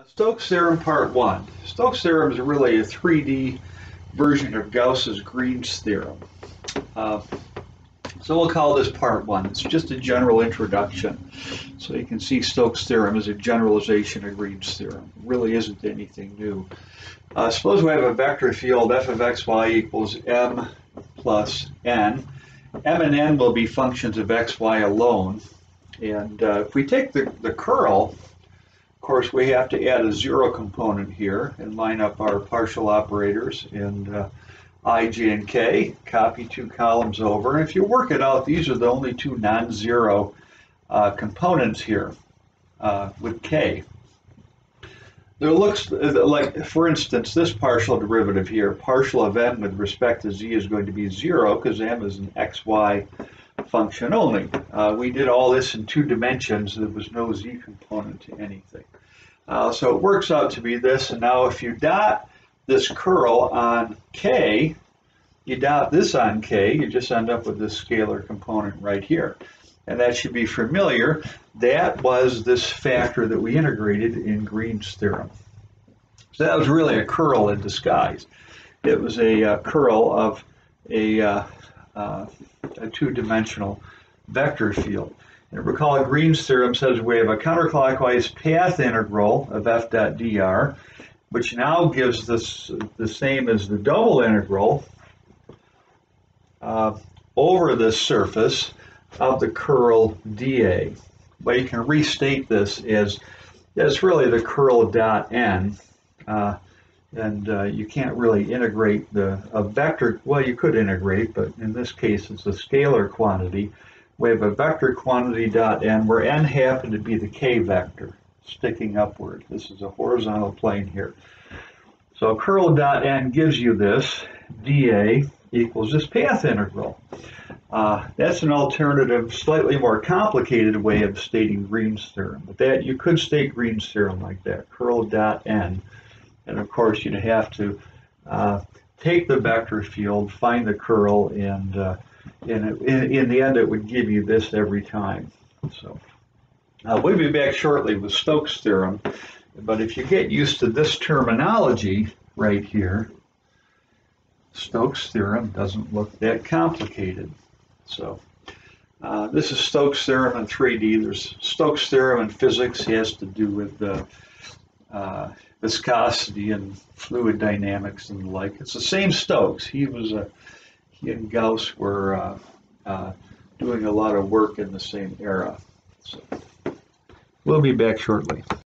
Stokes theorem part 1. Stokes theorem is really a 3D version of Gauss's Green's theorem. Uh, so we'll call this part 1. It's just a general introduction. So you can see Stokes theorem is a generalization of Green's theorem. It really isn't anything new. Suppose we have a vector field f of xy equals m plus n. M and n will be functions of xy alone. And if we take the curl, of course, we have to add a zero component here and line up our partial operators and I, j, and k, copy 2 columns over. And if you work it out, these are the only 2 non-zero components here with k. There looks like, for instance, this partial derivative here, partial of m with respect to z is going to be 0 because m is an xy function only. We did all this in 2 dimensions. There was no z component to anything. So it works out to be this, and now if you dot this curl on k, you dot this on k, you just end up with this scalar component right here. And that should be familiar. That was this factor that we integrated in Green's theorem. So that was really a curl in disguise. It was a curl of a 2-dimensional vector field. And recall Green's theorem says we have a counterclockwise path integral of f dot dr, which now gives us the same as the double integral over the surface of the curl dA. But you can restate this as really the curl dot n. You can't really integrate a vector. Well, you could integrate, but in this case it's a scalar quantity. We have a vector quantity dot n where n happened to be the k vector sticking upward. This is a horizontal plane here. So curl dot n gives you this dA equals this path integral. That's an alternative, slightly more complicated way of stating Green's theorem. But that you could state Green's theorem like that, curl dot n. And of course you'd have to take the vector field, find the curl, and in the end it would give you this every time. So we'll be back shortly with Stokes theorem. But if you get used to this terminology right here, Stokes theorem doesn't look that complicated. So this is Stokes theorem in 3D. There's Stokes theorem in physics. It has to do with viscosity and fluid dynamics and the like. It's the same Stokes. He and Gauss were doing a lot of work in the same era. So we'll be back shortly.